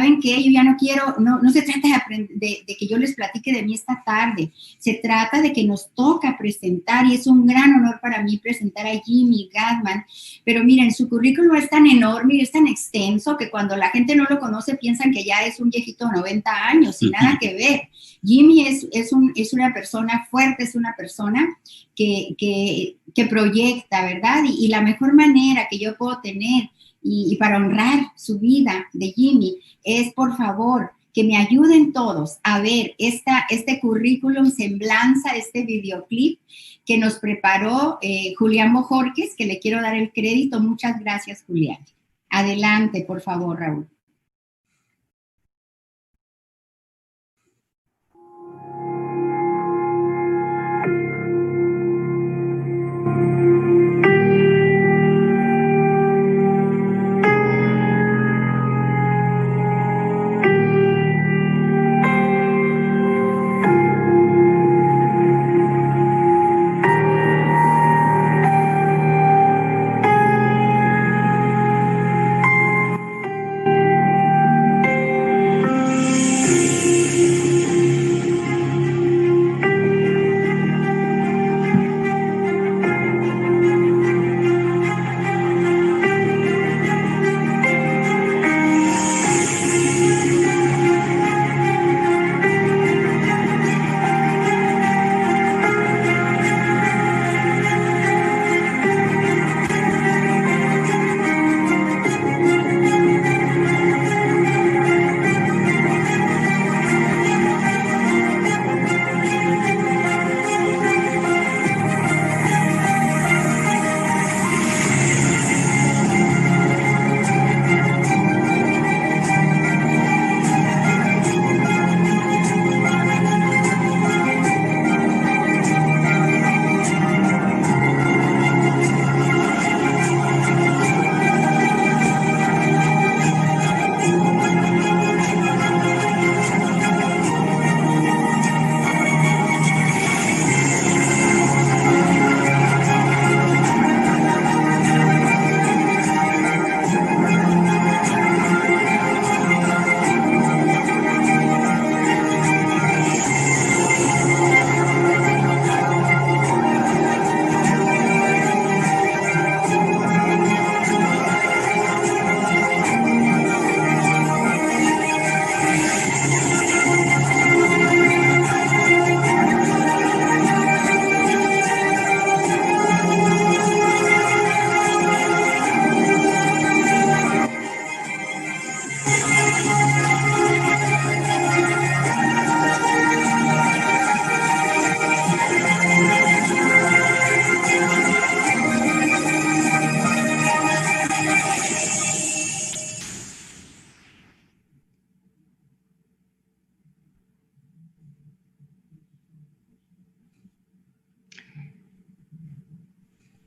¿saben qué? Yo ya no quiero, no se trata de que yo les platique de mí esta tarde, se trata de que nos toca presentar, y es un gran honor para mí presentar a Jimmy Gutman, pero miren, su currículum es tan enorme y es tan extenso que cuando la gente no lo conoce piensan que ya es un viejito de 90 años y nada que ver. Jimmy es una persona fuerte, es una persona que proyecta, ¿verdad? Y la mejor manera que yo puedo tener y para honrar su vida de Jimmy es, por favor, que me ayuden todos a ver este currículum semblanza, este videoclip que nos preparó Julián Bojorques, que le quiero dar el crédito. Muchas gracias, Julián. Adelante, por favor, Raúl.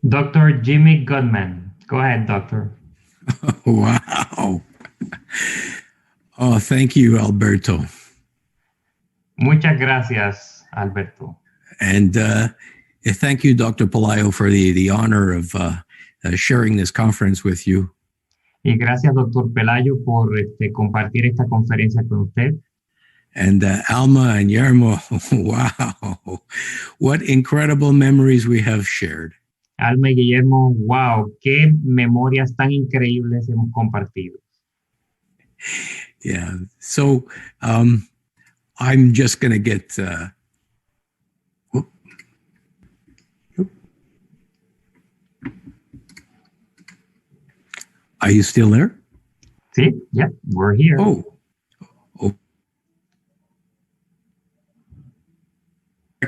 Dr. Jimmy Gutman. Go ahead, doctor. Wow. Oh, thank you, Alberto. Muchas gracias, Alberto. And thank you, Dr. Pelayo, for the honor of sharing this conference with you. Y gracias, doctor Pelayo, por compartir esta conferencia con usted. And Alma and Yermo, wow, what incredible memories we have shared. Alma y Guillermo, wow, qué memorias tan increíbles hemos compartido. Yeah, so I'm just going to get... Are you still there? Sí, yeah, we're here. Oh.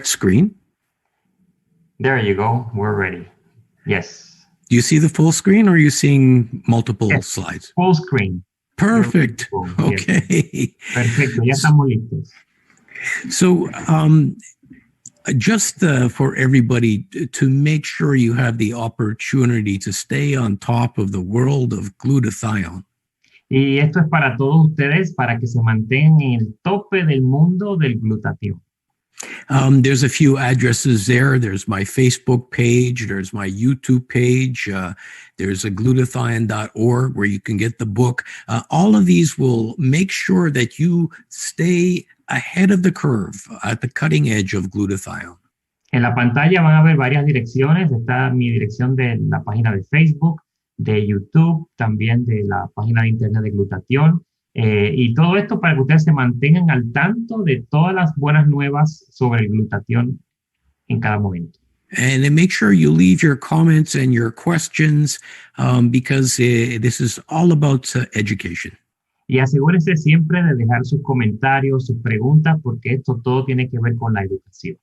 Screen. There you go. We're ready. Yes. Do you see the full screen or are you seeing multiple slides? Full screen. Perfect. Okay. Yes. Perfecto. Ya estamos listos. So, just for everybody to make sure you have the opportunity to stay on top of the world of glutathione. Y esto es para todos ustedes, para que se mantengan en el tope del mundo del glutatión. There's a few addresses there. There's my Facebook page. There's my YouTube page. There's a glutathione.org where you can get the book. All of these will make sure that you stay ahead of the curve at the cutting edge of glutathione. En la pantalla van a ver varias direcciones. Está mi dirección de la página de Facebook, de YouTube, también de la página de internet de Glutatión. Y todo esto para que ustedes se mantengan al tanto de todas las buenas nuevas sobre el glutatión en cada momento. And then make sure you leave your comments and your questions because this is all about education. Y asegúrense siempre de dejar sus comentarios, sus preguntas, porque esto todo tiene que ver con la educación.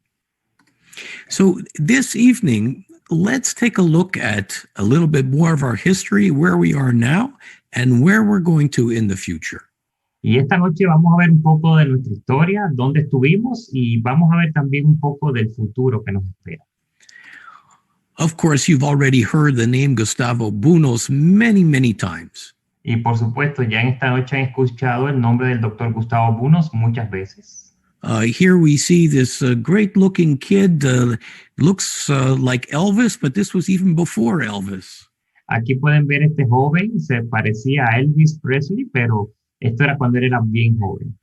So this evening, let's take a look at a little bit more of our history, where we are now, and where we're going to in the future. Y esta noche vamos a ver un poco de nuestra historia, dónde estuvimos, y vamos a ver también un poco del futuro que nos espera. Of course, you've already heard the name Gustavo Buenos many, many times. Y por supuesto, ya en esta noche han escuchado el nombre del doctor Gustavo Buenos muchas veces. Here we see this great-looking kid, looks like Elvis, but this was even before Elvis. Aquí pueden ver este joven, se parecía a Elvis Presley, pero esto era cuando él era bien joven.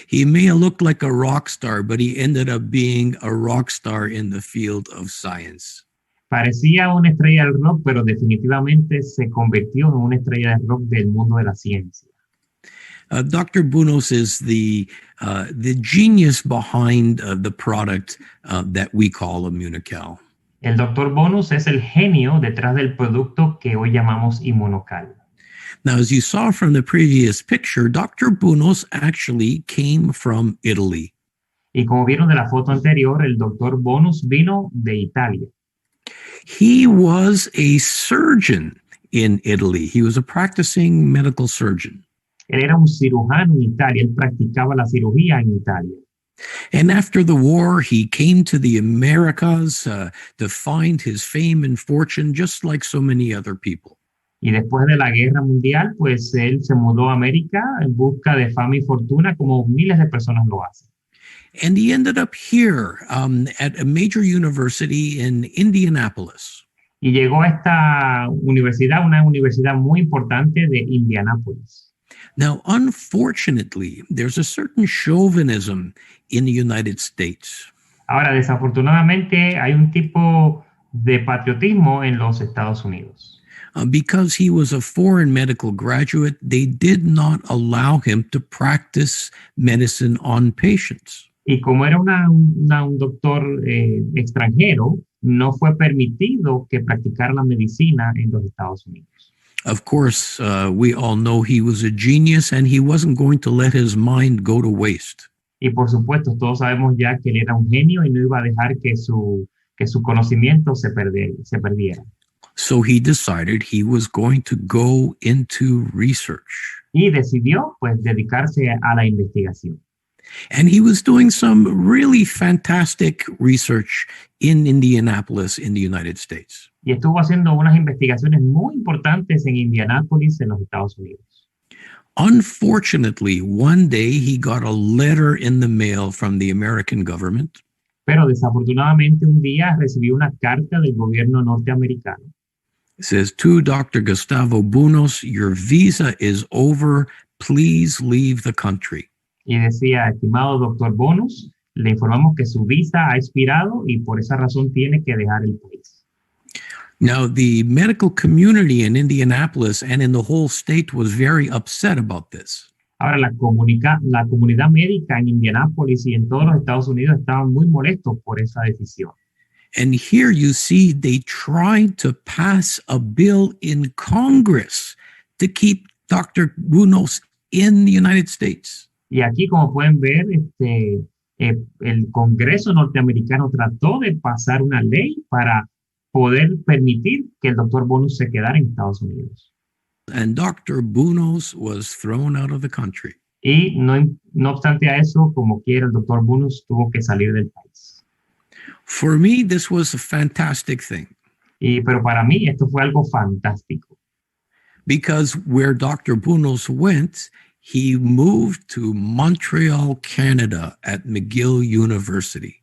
He may have looked like a rock star, but he ended up being a rock star in the field of science. Parecía una estrella del rock, pero definitivamente se convirtió en una estrella del rock del mundo de la ciencia. Dr. Buenos is the genius behind the product that we call Immunocal. El doctor Bonus es el genio detrás del producto que hoy llamamos Immunocal. Now, as you saw from the previous picture, Dr. Buenos actually came from Italy. Y como vieron de la foto anterior, el doctor Bonus vino de Italia. He was a surgeon in Italy. He was a practicing medical surgeon. Él era un cirujano en Italia, él practicaba la cirugía en Italia. And after the war, he came to the Americas to find his fame and fortune, just like so many other people. Y después de la guerra mundial, pues él se mudó a América en busca de fama y fortuna, como miles de personas lo hacen. And he ended up here at a major university in Indianapolis. Y llegó a esta universidad, una universidad muy importante de Indianápolis. Now, unfortunately, there's a certain chauvinism in the United States. Ahora, desafortunadamente, hay un tipo de patriotismo en los Estados Unidos. Because he was a foreign medical graduate, they did not allow him to practice medicine on patients. Y como era un doctor extranjero, no fue permitido que practicara la medicina en los Estados Unidos. Of course, we all know he was a genius and he wasn't going to let his mind go to waste. Y por supuesto, todos sabemos ya que él era un genio y no iba a dejar que su conocimiento se perdiera. So he decided he was going to go into research. Y decidió, pues, dedicarse a la investigación. And he was doing some really fantastic research in Indianapolis in the United States. Y estuvo haciendo unas investigaciones muy importantes en Indianápolis, en los Estados Unidos. Unfortunately, one day he got a letter in the mail from the American government. Pero desafortunadamente un día recibió una carta del gobierno norteamericano. It says, to Dr. Gustavo Buenos, your visa is over. Please leave the country. Y decía, estimado doctor Bonus, le informamos que su visa ha expirado y por esa razón tiene que dejar el país. Now, the medical community in Indianapolis and in the whole state was very upset about this. Ahora, la comunidad médica en Indianápolis y en todos los Estados Unidos estaban muy molestos por esa decisión. And here you see they tried to pass a bill in Congress to keep Dr. Buenos in the United States. Y aquí, como pueden ver, el Congreso norteamericano trató de pasar una ley para poder permitir que el doctor Bonus se quedara en Estados Unidos. And Dr. Buenos was thrown out of the country. Y no obstante a eso, como quiera, el doctor Bonus tuvo que salir del país. For me, this was a fantastic thing. Pero para mí esto fue algo fantástico. Because where Dr. Buenos went, he moved to Montreal, Canada at McGill University.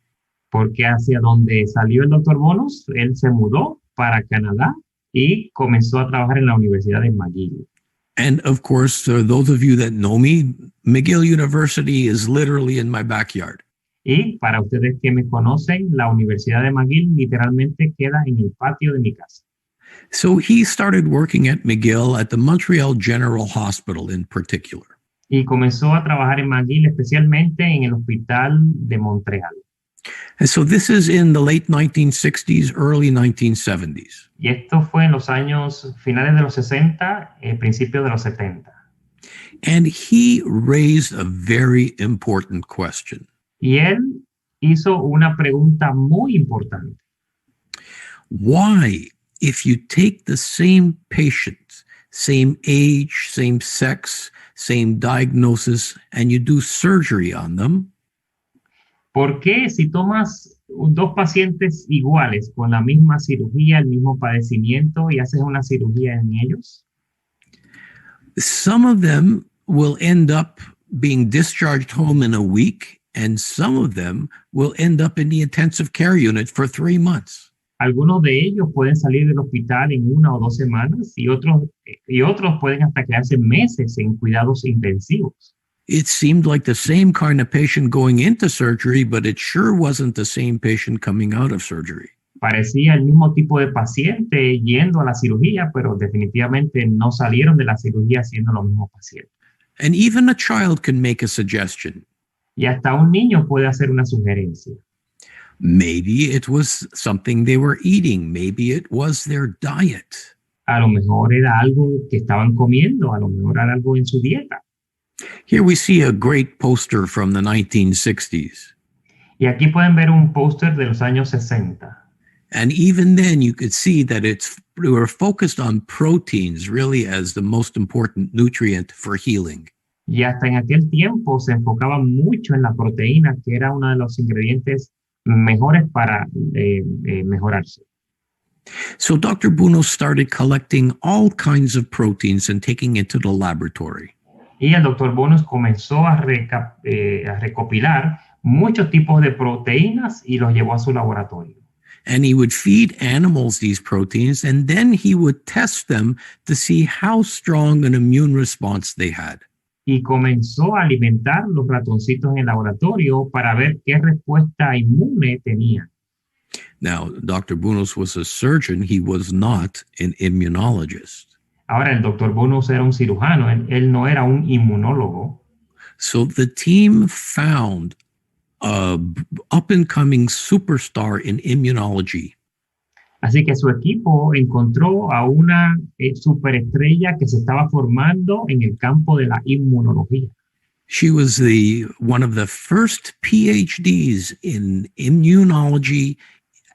Porque hacia donde salió el doctor Bonos, él se mudó para Canadá y comenzó a trabajar en la Universidad de McGill. And of course, those of you that know me, McGill University is literally in my backyard. Y para ustedes que me conocen, la Universidad de McGill literalmente queda en el patio de mi casa. So he started working at McGill at the Montreal General Hospital in particular. Y comenzó a trabajar en McGill, especialmente en el Hospital de Montreal. And so this is in the late 1960s, early 1970s. Y esto fue en los años finales de los 60, principios de los 70. And he raised a very important question. Y él hizo una pregunta muy importante. Why, if you take the same patient, same age, same sex, same diagnosis, and you do surgery on them, ¿Por qué si tomas dos pacientes iguales con la misma cirugía, el mismo padecimiento y haces una cirugía en ellos? some of them will end up being discharged home in a week, and some of them will end up in the intensive care unit for 3 months. Algunos de ellos pueden salir del hospital en 1 o 2 semanas y otros pueden hasta quedarse meses en cuidados intensivos. It seemed like the same kind of patient going into surgery, but it sure wasn't the same patient coming out of surgery. Parecía el mismo tipo de paciente yendo a la cirugía, pero definitivamente no salieron de la cirugía siendo los mismos pacientes. And even a child can make a suggestion. Y hasta un niño puede hacer una sugerencia. Maybe it was something they were eating. Maybe it was their diet. A lo mejor era algo que estaban comiendo, a lo mejor era algo en su dieta. Here we see a great poster from the 1960s. Y aquí pueden ver un póster de los años 60. And even then you could see that we were focused on proteins really as the most important nutrient for healing. Y hasta en aquel tiempo se enfocaba mucho en la proteína, que era uno de los ingredientes mejores para mejorarse. So Dr. Bunos started collecting all kinds of proteins and taking it to the laboratory. Y el doctor Bonos comenzó a recopilar muchos tipos de proteínas y los llevó a su laboratorio. And he would feed animals these proteins, and then he would test them to see how strong an immune response they had. Y comenzó a alimentar los ratoncitos en el laboratorio para ver qué respuesta inmune tenían. Now, Dr. Bunos was a surgeon. He was not an immunologist. Ahora, el doctor Bonos era un cirujano, él no era un inmunólogo. So the team found a up-and-coming superstar in immunology. Así que su equipo encontró a una superestrella que se estaba formando en el campo de la inmunología. She was one of the first PhDs in immunology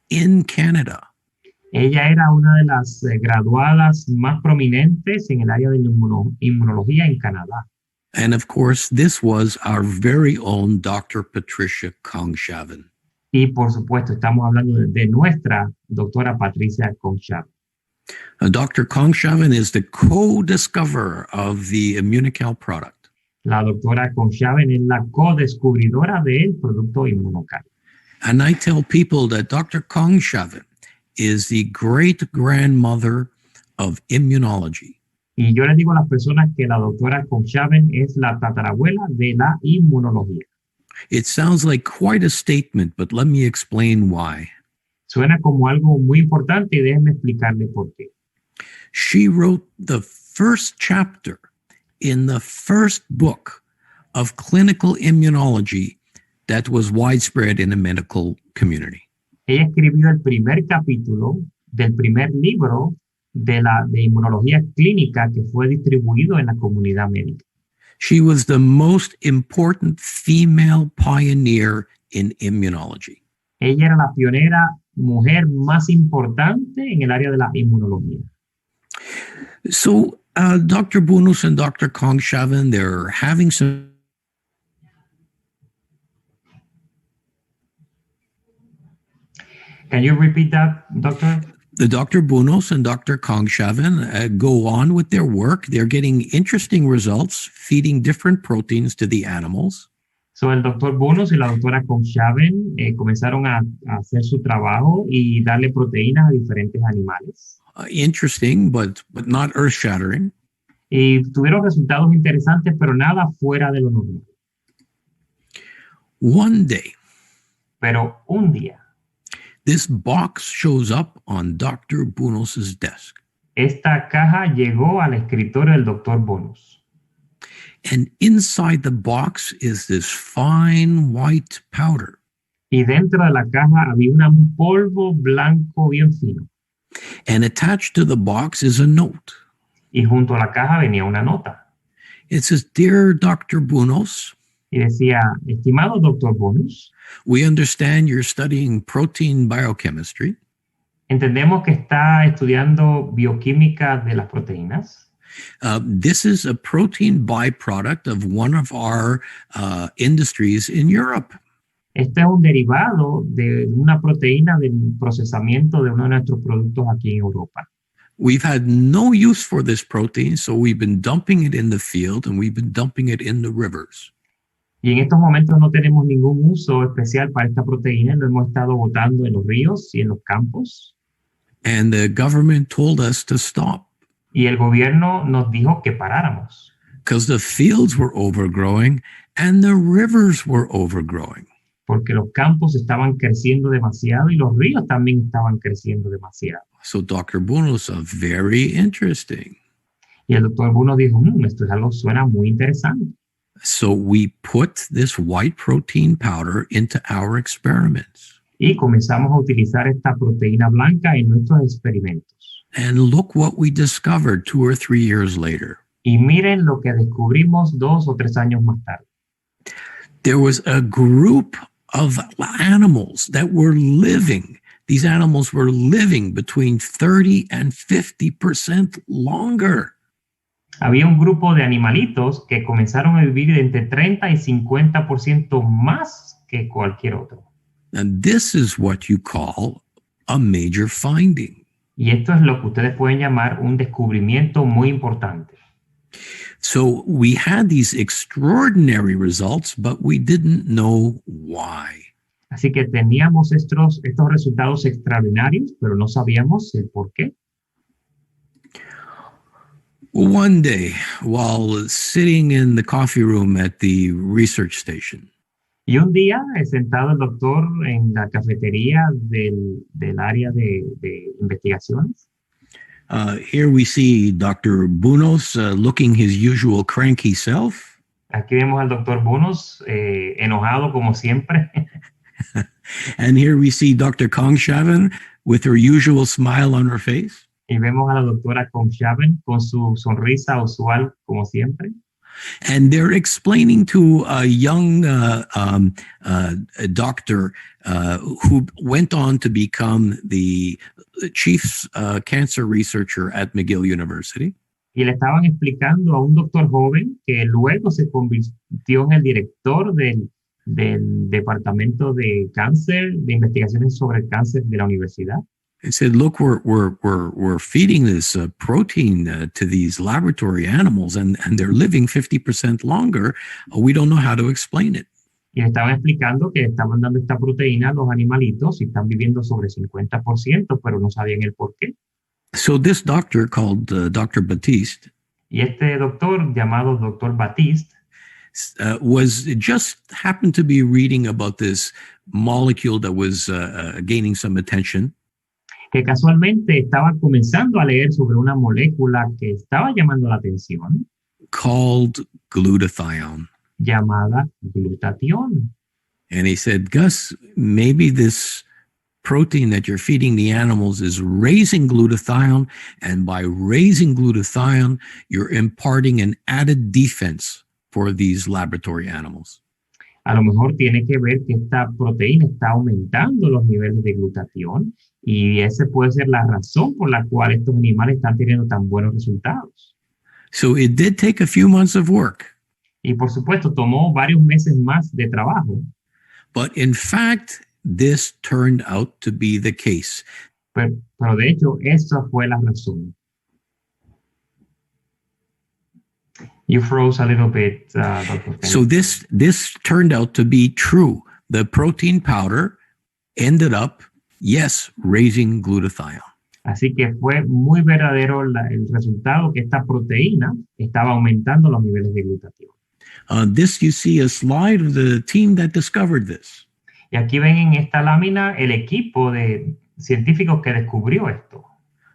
in Canada. Ella era una de las graduadas más prominentes en el área de la inmunología en Canadá. And of course, this was our very own Dr. Patricia Kongshaven. Y por supuesto, estamos hablando de nuestra doctora Patricia Kongshaven. Dr. Kongshaven is the co-discoverer of the Immunical product. La doctora Kongshaven es la co-descubridora del producto Immunocal. And I tell people that Dr. Kongshaven is the great-grandmother of immunology. Y yo les digo a las personas que la doctora Kongshaven es la tatarabuela de la inmunología. It sounds like quite a statement, but let me explain why. Suena como algo muy importante y déjenme explicarle por qué. She wrote the first chapter in the first book of clinical immunology that was widespread in the medical community. Ella escribió el primer capítulo del primer libro de inmunología clínica que fue distribuido en la comunidad médica. She was the most important female pioneer in immunology. Ella era la pionera mujer más importante en el área de la inmunología. So Dr. Bunos and Dr. Kongshaven, they're having some... Can you repeat that, doctor? The Dr. Bunos and Dr. Kongshaven go on with their work. They're getting interesting results, feeding different proteins to the animals. So, el doctor Bonos y la doctora Kongshaven comenzaron a hacer su trabajo y darle proteínas a diferentes animales. Interesting, but not earth-shattering. Y tuvieron resultados interesantes, pero nada fuera de lo normal. One day, Pero un día, this box shows up on Dr. Bunos's desk. esta caja llegó al escritorio del doctor Bonos. And inside the box is this fine white powder. Y dentro de la caja había un polvo blanco bien fino. And attached to the box is a note. Y junto a la caja venía una nota. It says, "Dear Dr. Bunos, Y decía, estimado doctor Bonos, we understand you're studying protein biochemistry. entendemos que está estudiando bioquímica de las proteínas. This is a protein byproduct of one of our industries in Europe. Este es un derivado de una proteína del procesamiento de uno de nuestros productos aquí en Europa. We've had no use for this protein, so we've been dumping it in the field and we've been dumping it in the rivers. Y en estos momentos no tenemos ningún uso especial para esta proteína, lo hemos estado botando en los ríos y en los campos. And the government told us to stop Y el gobierno nos dijo que paráramos, because the fields were overgrowing and the rivers were overgrowing. porque los campos estaban creciendo demasiado y los ríos también estaban creciendo demasiado. So Dr. Bunos, very interesting. Y el doctor Bruno dijo, esto es algo, suena muy interesante. So we put this white protein powder into our experiments. Y comenzamos a utilizar esta proteína blanca en nuestros experimentos. And look what we discovered 2 or 3 years later. Y miren lo que descubrimos 2 o 3 años más tarde. There was a group of animals that were living. These animals were living between 30 and 50% longer. Había un grupo de animalitos que comenzaron a vivir de entre 30 y 50% más que cualquier otro. And this is what you call a major finding. Y esto es lo que ustedes pueden llamar un descubrimiento muy importante. So we had these extraordinary results, but we didn't know why. Así que teníamos estos resultados extraordinarios, pero no sabíamos el por qué. One day, while sitting in the coffee room at the research station, Y un día, sentado el doctor en la cafetería del área de investigaciones, here we see Dr. Bunos looking his usual cranky self. aquí vemos al doctor Bonos enojado como siempre. And here we see Dr. Kongshaven with her usual smile on her face. Y vemos a la doctora Kongshaven con su sonrisa usual como siempre. And they're explaining to a young doctor who went on to become the chief cancer researcher at McGill University. Y le estaban explicando a un doctor joven que luego se convirtió en el director del departamento de cáncer, de investigaciones sobre el cáncer de la universidad. They said, "Look, we're feeding this protein to these laboratory animals, and they're living 50% longer. We don't know how to explain it." Y le estaban explicando que estaban dando esta proteína a los animalitos y están viviendo sobre 50%, pero no sabían el por qué. So this doctor called Dr. Batiste Y este doctor llamado Dr. Batiste was just happened to be reading about this molecule that was gaining some attention. que casualmente estaba comenzando a leer sobre una molécula que estaba llamando la atención, Called glutathione. llamada glutatión. And he said, "Gus, maybe this protein that you're feeding the animals is raising glutathione, and by raising glutathione, you're imparting an added defense for these laboratory animals." A lo mejor tiene que ver que esta proteína está aumentando los niveles de glutatión y esa puede ser la razón por la cual estos animales están teniendo tan buenos resultados. So it did take a few months of work, Y por supuesto, tomó varios meses más de trabajo, but in fact, this turned out to be the case. Pero de hecho, esa fue la razón. You froze a little bit, Dr. So this turned out to be true. The protein powder ended up, yes, raising glutathione. Así que fue muy verdadero el resultado, que esta proteína estaba aumentando los niveles de glutatión. This you see a slide of the team that discovered this. Y aquí ven en esta lámina el equipo de científicos que descubrió esto.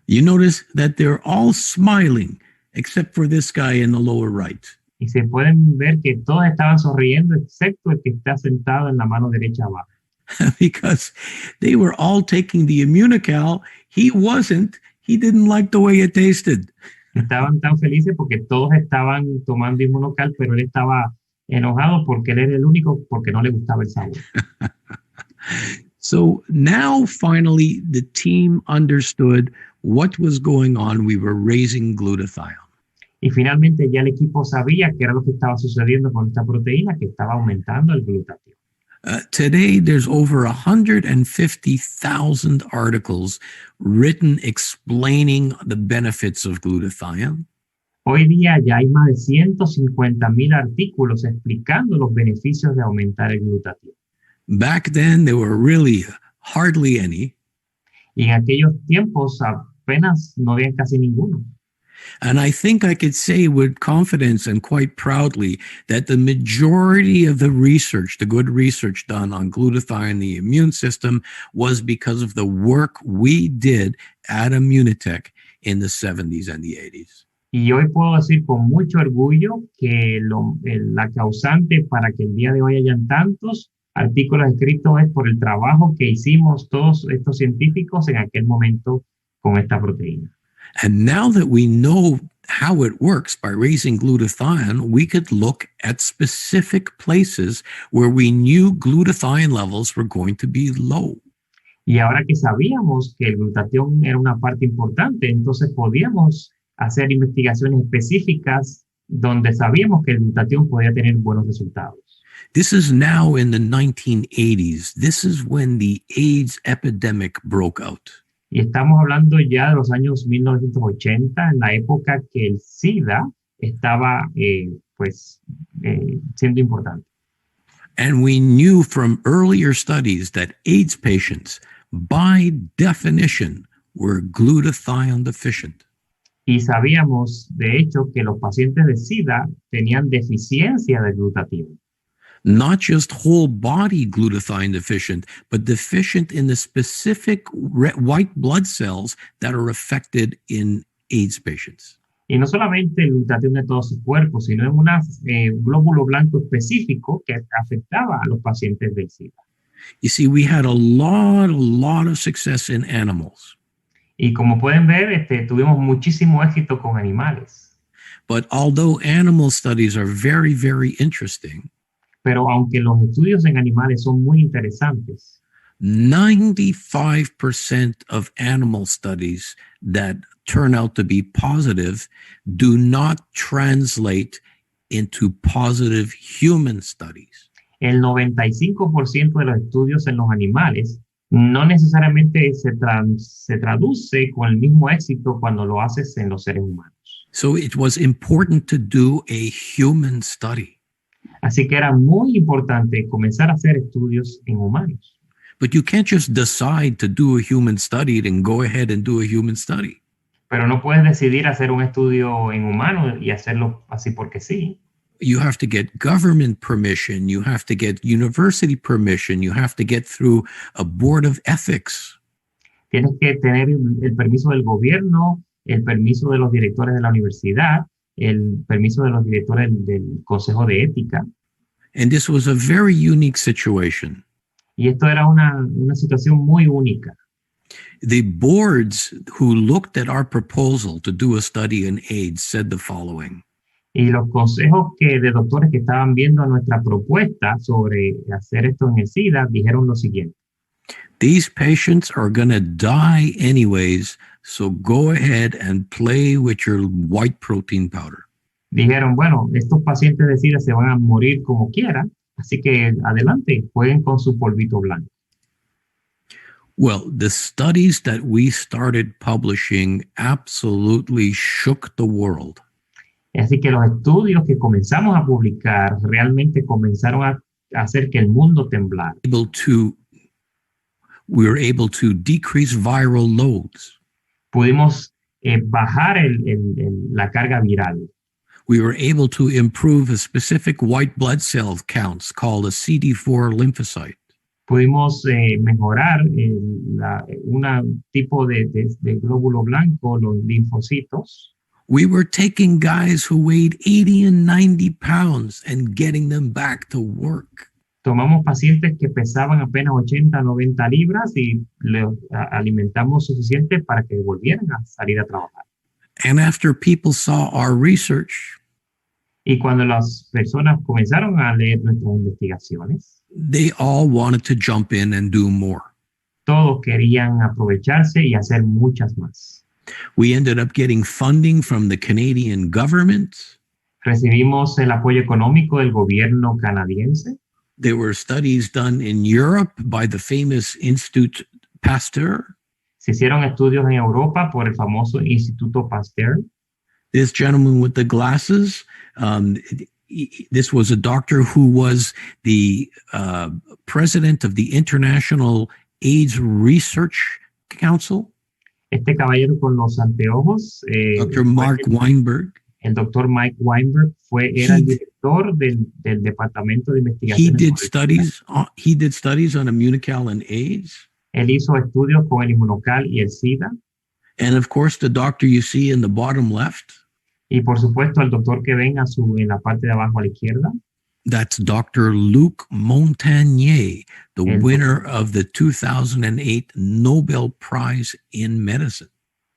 You notice that they're all smiling except for this guy in the lower right. Y se pueden ver que todos estaban sonriendo excepto el que está sentado en la mano derecha abajo. Because they were all taking the Immunocal. He wasn't. He didn't like the way it tasted. Estaban tan felices porque todos estaban tomando inmunocal, pero él estaba enojado porque él era el único porque no le gustaba el sabor. So now finally the team understood what was going on. We were raising glutathione. Y finalmente ya el equipo sabía qué era lo que estaba sucediendo con esta proteína, que estaba aumentando el glutatión. Today, there's over 150,000 articles written explaining the benefits of glutathione. Hoy día ya hay más de 150,000 artículos explicando los beneficios de aumentar el glutatión. Back then, there were really hardly any. Y en aquellos tiempos apenas no había casi ninguno. And I think I could say with confidence and quite proudly that the majority of the research, the good research done on glutathione, the immune system, was because of the work we did at Immunotec in the 70s and the 80s. Y hoy puedo decir con mucho orgullo que la causante para que el día de hoy hayan tantos artículos escritos es por el trabajo que hicimos todos estos científicos en aquel momento con esta proteína. And now that we know how it works by raising glutathione, we could look at specific places where we knew glutathione levels were going to be low. Y ahora que sabíamos que el glutatión era una parte importante, entonces podíamos hacer investigaciones específicas donde sabíamos que el glutatión podía tener buenos resultados. This is now in the 1980s. This is when the AIDS epidemic broke out. Y estamos hablando ya de los años 1980, en la época que el SIDA estaba siendo importante. And we knew from earlier studies that AIDS patients, by definition, were glutathione deficient. Y sabíamos, de hecho, que los pacientes de SIDA tenían deficiencia de glutatión. Not just whole body glutathione deficient, but deficient in the specific white blood cells that are affected in AIDS patients. Y no solamente el glutatión de todo su cuerpo, sino en un glóbulo blanco específico que afectaba a los pacientes del SIDA. You see, we had a lot of success in animals. Y como pueden ver, tuvimos muchísimo éxito con animales. But although animal studies are very, very interesting, pero aunque los estudios en animales son muy interesantes, 95% of animal studies that turn out to be positive do not translate into positive human studies. El 95% de los estudios en los animales no necesariamente se traduce con el mismo éxito cuando lo haces en los seres humanos. So it was important to do a human study. Así que era muy importante comenzar a hacer estudios en humanos. But you can't just decide to do a human study and go ahead and do a human study. Pero no puedes decidir hacer un estudio en humanos y hacerlo así porque sí. You have to get government permission. You have to get university permission. You have to get through a board of ethics. Tienes que tener el permiso del gobierno, el permiso de los directores de la universidad, el permiso de los directores del Consejo de Ética. And this was a very unique situation. Y esto era una situación muy única. The boards who looked at our proposal to do a study in AIDS said the following. Y los consejos de doctores que estaban viendo nuestra propuesta sobre hacer esto en el SIDA dijeron lo siguiente. These patients are going to die anyways, so go ahead and play with your white protein powder. Dijeron, bueno, estos pacientes de SIDA se van a morir como quieran, así que adelante, jueguen con su polvito blanco. Well, the studies that we started publishing absolutely shook the world. Así que los estudios que comenzamos a publicar realmente comenzaron a hacer que el mundo temblara. We were able to decrease viral loads. Pudimos bajar la carga viral. We were able to improve a specific white blood cell counts called a CD4 lymphocyte. Pudimos mejorar un tipo de glóbulo blanco, los linfocitos. We were taking guys who weighed 80 and 90 pounds and getting them back to work. Tomamos pacientes que pesaban apenas 80, 90 libras y les alimentamos suficiente para que volvieran a salir a trabajar. And after people saw our research, y cuando las personas comenzaron a leer nuestras investigaciones, they all wanted to jump in and do more. Todos querían aprovecharse y hacer muchas más. We ended up getting funding from the Canadian government. Recibimos el apoyo económico del gobierno canadiense. There were studies done in Europe by the famous Institut Pasteur. Se hicieron estudios en Europa por el famoso Instituto Pasteur. This gentleman with the glasses, this was a doctor who was the president of the International AIDS Research Council. Este caballero con los anteojos, Dr. Mark Weinberg. El doctor Mike Weinberg era el director del Departamento de Investigación. He did studies on immunocal and AIDS. Él hizo estudios con el inmunocal y el SIDA. And of course, the doctor you see in the bottom left. Y por supuesto, el doctor que ven en la parte de abajo a la izquierda. That's Dr. Luc Montagnier, the winner of the 2008 Nobel Prize in Medicine.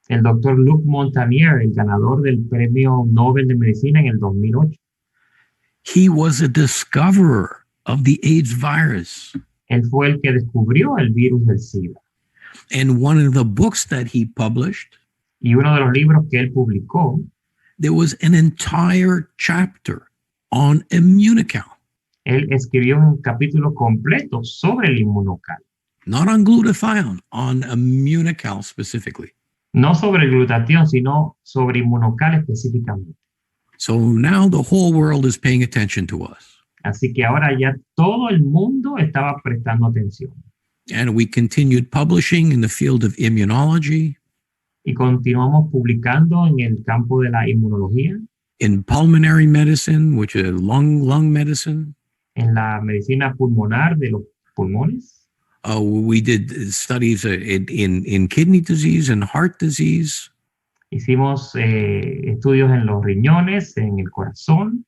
El doctor Luc Montagnier, el ganador del Premio Nobel de Medicina en el 2008. He was a discoverer of the AIDS virus. Él fue el que descubrió el virus del SIDA. And one of the books that he published, y uno de los libros que él publicó, there was an entire chapter on immunocal. Él escribió un capítulo completo sobre el inmunocal. Not on glutathione, on immunocal specifically. No sobre el glutatión, sino sobre inmunocal específicamente. So now the whole world is paying attention to us. Así que ahora ya todo el mundo estaba prestando atención. And we continued publishing in the field of immunology. Y continuamos publicando en el campo de la inmunología. In pulmonary medicine, which is lung medicine. En la medicina pulmonar de los pulmones. We did studies in kidney disease and heart disease. Hicimos estudios en los riñones, en el corazón.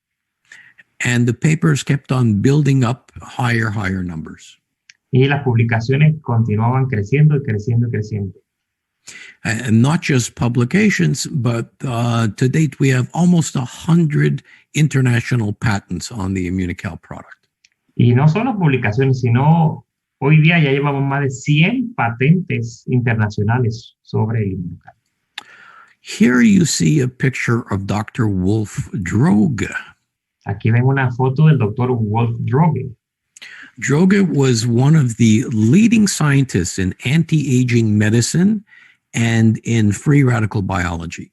And the papers kept on building up higher numbers. Y las publicaciones continuaban creciendo y creciendo y creciendo. And not just publications, but to date we have almost 100 international patents on the immunocal product. Y no solo publicaciones, sino hoy día ya llevamos más de 100 patentes internacionales sobre el inmunocal. Here you see a picture of Dr. Wolf Droge. Aquí ven una foto del Dr. Wolf Droge. Droge was one of the leading scientists in anti-aging medicine and in free radical biology.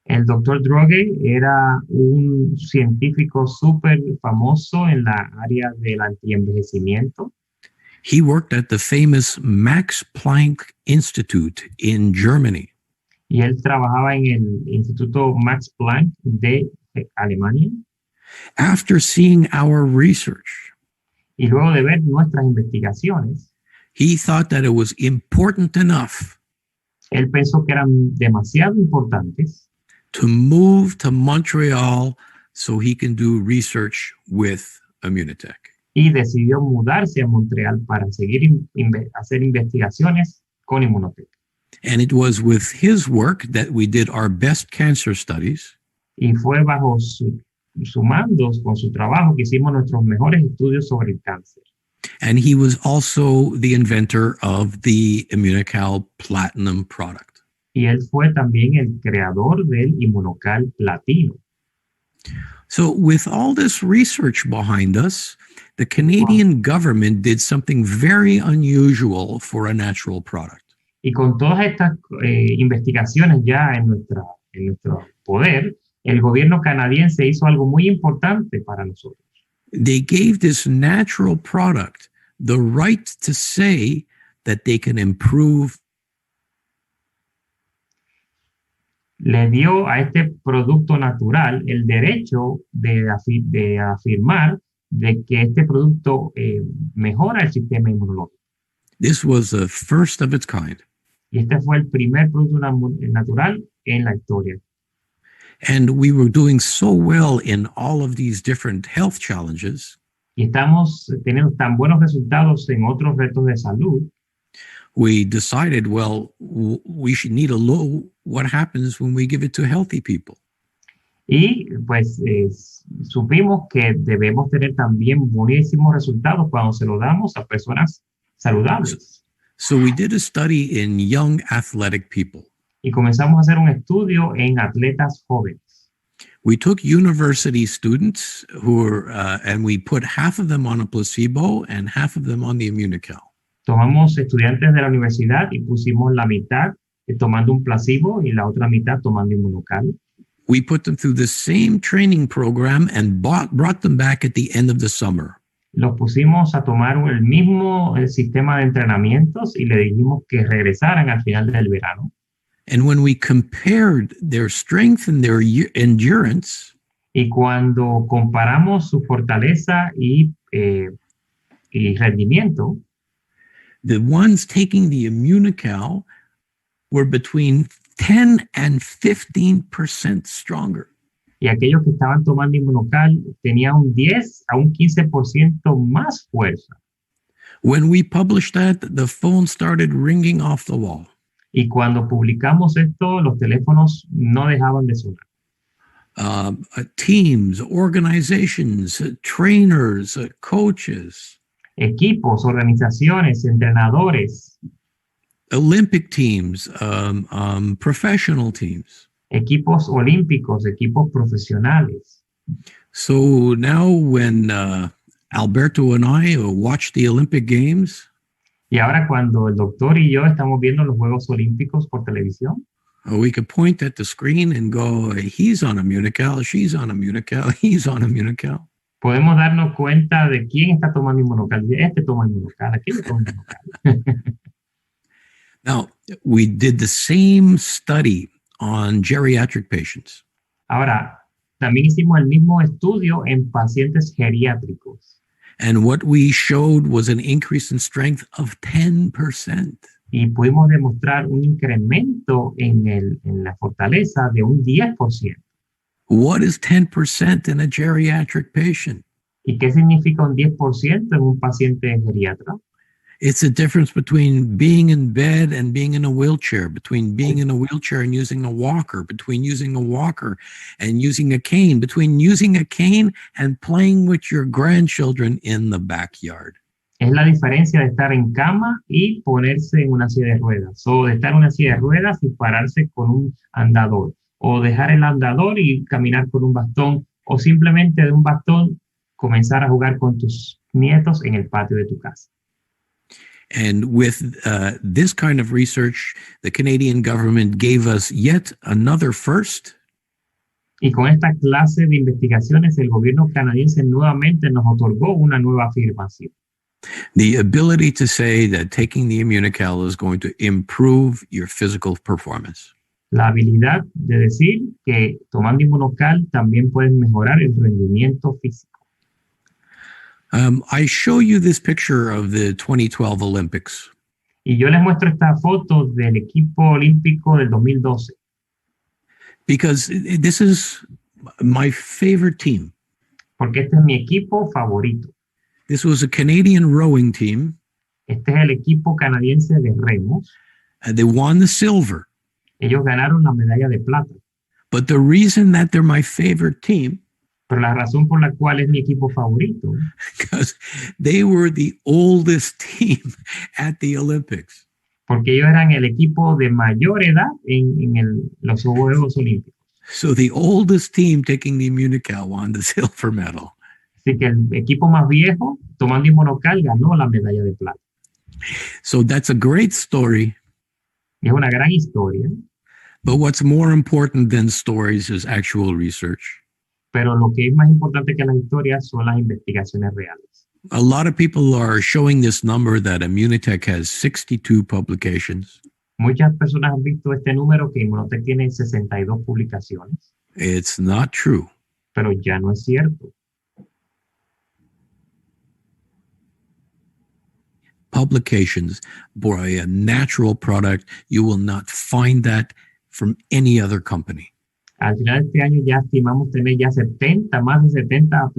El Dr. Droge era un científico súper famoso en la área del antienvejecimiento. He worked at the famous Max Planck Institute in Germany. Y él trabajaba en el Instituto Max Planck de Alemania. After seeing our research, y luego de ver nuestras investigaciones, he thought that it was important enough. Él pensó que eran demasiado importantes to move to Montreal so he can do research with Immunotec. Y decidió mudarse a Montreal para seguir hacer investigaciones con Immunotec. And it was with his work that we did our best cancer studies. Y fue bajo sumandos con su trabajo que hicimos nuestros mejores estudios sobre el cáncer. And he was also the inventor of the Immunocal Platinum product. Y él fue también el creador del Immunocal Platino. So with all this research behind us, the Canadian government did something very unusual for a natural product. Y con todas estas investigaciones ya en nuestro poder, el gobierno canadiense hizo algo muy importante para nosotros. They gave this natural product the right to say that they can improve. Le dio a este producto natural el derecho de afirmar de que este producto mejora el sistema inmunológico. This was the first of its kind. Y este fue el primer producto natural en la historia. And we were doing so well in all of these different health challenges. Y estamos teniendo tan buenos resultados en otros retos de salud. We decided, well, we should need to know what happens when we give it to healthy people. Y pues supimos que debemos tener también buenísimos resultados cuando se lo damos a personas saludables. So we did a study in young athletic people. Y comenzamos a hacer un estudio en atletas jóvenes. We took university students and we put half of them on a placebo and half of them on the Immunocal. Tomamos estudiantes de la universidad y pusimos la mitad tomando un placebo y la otra mitad tomando inmunocal. We put them through the same training program and brought them back at the end of the summer. Los pusimos a tomar el mismo sistema de entrenamientos y le dijimos que regresaran al final del verano. And when we compared their strength and their endurance, y cuando comparamos su fortaleza y rendimiento, the ones taking the Immunocal were between 10 and 15% stronger. Y aquellos que estaban tomando inmunocal tenían un 10 a un 15% más fuerza. When we published that, the phone started ringing off the wall. Y cuando publicamos esto, los teléfonos no dejaban de sonar. Teams, organizations, trainers, coaches. Equipos, organizaciones, entrenadores. Olympic teams, professional teams. Equipos olímpicos, equipos profesionales. So now when Alberto and I watch the Olympic Games, y ahora cuando el doctor y yo estamos viendo los Juegos Olímpicos por televisión, we could point at the screen and go, he's on Immunocal, she's on Immunocal, he's on Immunocal. Podemos darnos cuenta de quién está tomando inmunocal. Este toma inmunocal, aquel toma inmunocal. Now, we did the same study on geriatric patients. Ahora, también hicimos el mismo estudio en pacientes geriátricos. And what we showed was an increase in strength of 10%. Y pudimos demostrar un incremento en la fortaleza de un 10%. What is 10% in a geriatric patient? ¿Y qué significa un 10% en un paciente geriatra? It's a difference between being in bed and being in a wheelchair, between being in a wheelchair and using a walker, between using a walker and using a cane, between using a cane and playing with your grandchildren in the backyard. Es la diferencia de estar en cama y ponerse en una silla de ruedas, o de estar en una silla de ruedas y pararse con un andador, o dejar el andador y caminar con un bastón, o simplemente de un bastón comenzar a jugar con tus nietos en el patio de tu casa. And with this kind of research, the Canadian government gave us yet another first. Y con esta clase de investigaciones, el gobierno canadiense nuevamente nos otorgó una nueva afirmación. The ability to say that taking the Immunocal is going to improve your physical performance. La habilidad de decir que tomando inmunocal también puedes mejorar el rendimiento físico. I show you this picture of the 2012 Olympics. Y yo les muestro esta foto del equipo olímpico del 2012. Because this is my favorite team. Porque este es mi equipo favorito. This was a Canadian rowing team. Este es el equipo canadiense de remos. They won the silver. Ellos ganaron la medalla de plata. But the reason that they're my favorite team, pero la razón por la cual es mi equipo favorito, because they were the oldest team at the Olympics. Porque ellos eran el equipo de mayor edad en los Juegos Olímpicos. So the oldest team taking the Immunocal won the silver medal. Así que el equipo más viejo, tomando inmunocal, ganó la medalla de plata. So that's a great story. Y es una gran historia. But what's more important than stories is actual research. Pero lo que es más importante que las historias son las investigaciones reales. A lot of people are showing this number that Immunotec has 62 publications. Muchas personas han visto este número que Immunotec tiene 62 publicaciones. It's not true. Pero ya no es cierto. Publications for a natural product, you will not find that from any other company. Al final de este año ya estimamos tener ya más de 70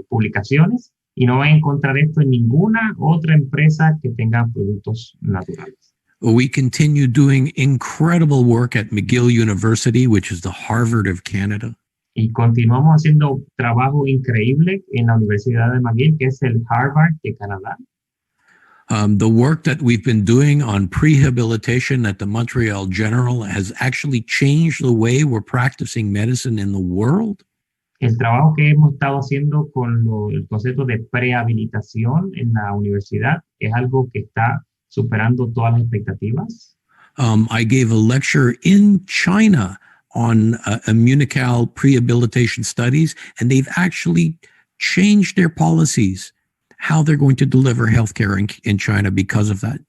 publicaciones y no van a encontrar esto en ninguna otra empresa que tenga productos naturales. We continue doing incredible work at McGill University, which is the Harvard of Canada. Y continuamos haciendo trabajo increíble en la Universidad de McGill, que es el Harvard de Canadá. The work that we've been doing on prehabilitation at the Montreal General has actually changed the way we're practicing medicine in the world. El trabajo que hemos estado haciendo con el concepto de prehabilitación en la universidad es algo que está superando todas las expectativas. I gave a lecture in China on Immunocal prehabilitation studies, and they've actually changed their policies, how they're going to deliver healthcare in China because of that.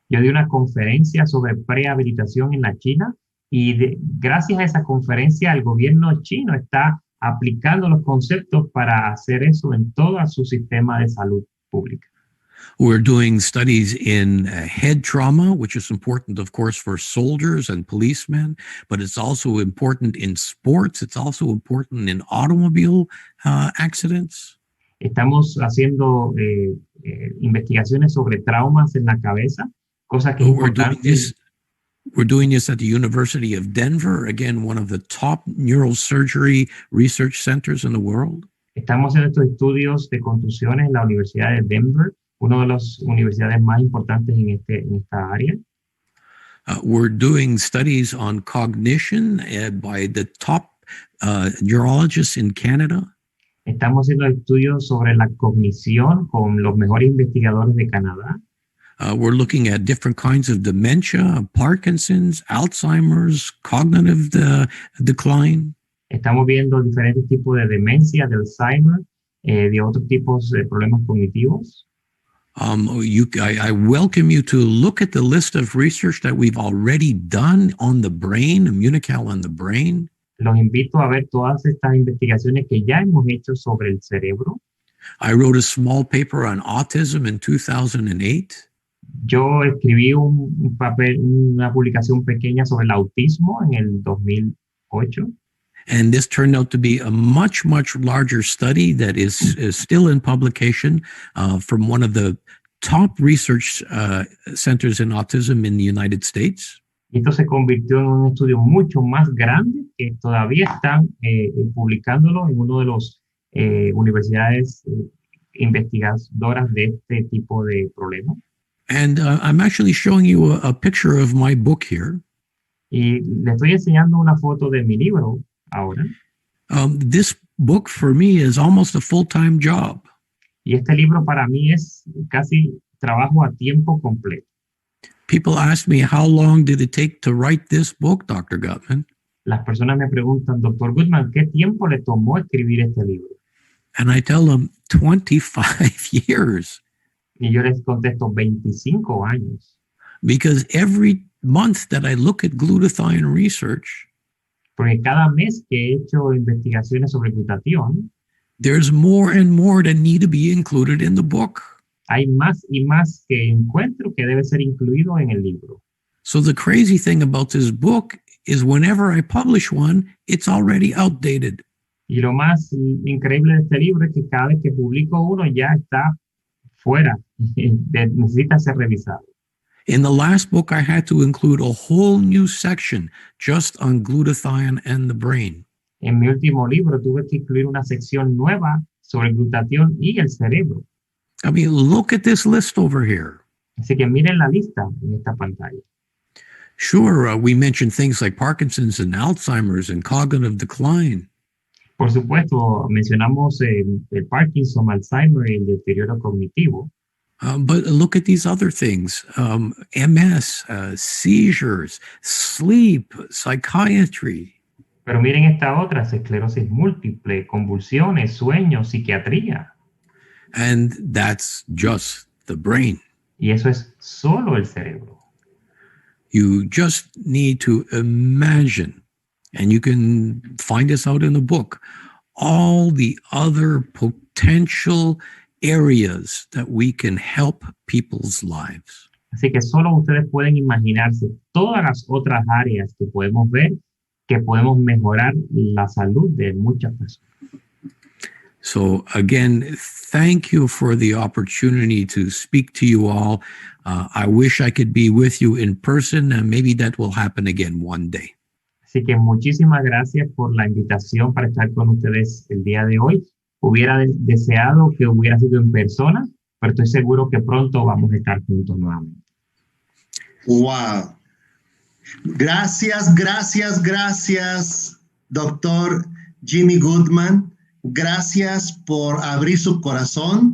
Yo di una conferencia sobre prehabilitación en la China y gracias a esa conferencia el gobierno chino está aplicando los conceptos para hacer eso en todo su sistema de salud pública. We're doing studies in head trauma, which is important, of course, for soldiers and policemen, but it's also important in sports. It's also important in automobile accidents. Estamos haciendo investigaciones sobre traumas en la cabeza, cosa que es importante. We're doing this at the University of Denver, again, one of the top neurosurgery research centers in the world. Estamos haciendo estos estudios de contusiones en la Universidad de Denver, una de las universidades más importantes en esta área. We're doing studies on cognition by the top neurologists in Canada. Estamos haciendo estudios sobre la cognición con los mejores investigadores de Canadá. We're looking at different kinds of dementia, Parkinson's, Alzheimer's, cognitive decline. Estamos viendo diferentes tipos de demencia, de Alzheimer, de otros tipos de problemas cognitivos. I welcome you to look at the list of research that we've already done on the brain, Immunocal on the brain. Los invito a ver todas estas investigaciones que ya hemos hecho sobre el cerebro. I wrote a small paper on autism in 2008. Yo escribí una publicación pequeña sobre el autismo en el 2008. And this turned out to be a much, much larger study that is still in publication from one of the top research centers in autism in the United States. Y esto se convirtió en un estudio mucho más grande que todavía están publicándolo en uno de los universidades investigadoras de este tipo de problemas. And I'm actually showing you a picture of my book here. Y le estoy enseñando una foto de mi libro ahora. This book for me is almost a full-time job. Y este libro para mí es casi trabajo a tiempo completo. People ask me, how long did it take to write this book, Dr. Gutman? Las personas me preguntan, Dr. Gutman, ¿qué tiempo le tomó escribir este libro? And I tell them 25 years. Y yo les contesto 25 años. Because every month that I look at glutathione research, porque cada mes que he hecho investigaciones sobre glutatión, there's more and more that need to be included in the book. Hay más y más que encuentro que debe ser incluido en el libro. So the crazy thing about this book is whenever I publish one, it's already outdated. Y lo más increíble de este libro es que cada vez que publico uno ya está fuera, necesita ser revisado. In the last book, I had to include a whole new section just on glutathione and the brain. En mi último libro tuve que incluir una sección nueva sobre glutatión y el cerebro. I mean, look at this list over here. Así que miren la lista en esta pantalla. Sure, we mentioned things like Parkinson's and Alzheimer's and cognitive decline. Por supuesto, mencionamos el Parkinson, Alzheimer y el deterioro cognitivo. But look at these other things, MS, seizures, sleep, psychiatry. Pero miren esta otra, esclerosis múltiple, convulsiones, sueños, psiquiatría. And that's just the brain. Y eso es solo el cerebro. You just need to imagine, and you can find this out in the book, all the other potential areas that we can help people's lives. Así que solo ustedes pueden imaginarse todas las otras áreas que podemos ver, que podemos mejorar la salud de muchas personas. So again, thank you for the opportunity to speak to you all. I wish I could be with you in person, and maybe that will happen again one day. Así que muchísimas gracias por la invitación para estar con ustedes el día de hoy. Hubiera deseado que hubiera sido en persona, pero estoy seguro que pronto vamos a estar juntos nuevamente. Wow. Gracias, doctor Jimmy Gutman. Gracias por abrir su corazón